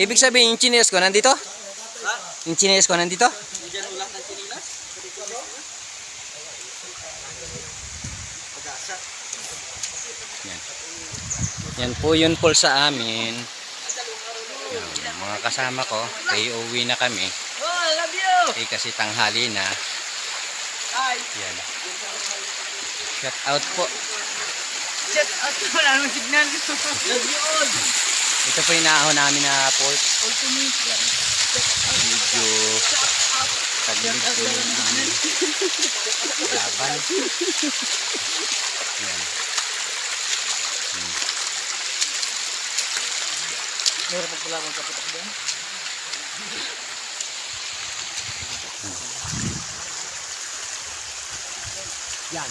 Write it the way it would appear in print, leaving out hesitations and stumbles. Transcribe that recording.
Ibig sabihin, yung chinelas ko nandito? Yung chinelas ko nandito? Diyan ulat ng chinilas? Pag-asa. Yan. Yan po yun po sa amin. Yan, mga kasama ko, kaya uwi na kami. Oh, I love you! Kasi tanghali na. Hi! Yan. Shout out po. Shut up! Wala naman signal. Love you all! Ito po yung naahon namin na pork. All to me. Yan. Medyo tagilid po yung aming laban. Yan. Meron pa pala akong kapitak doon. Yan.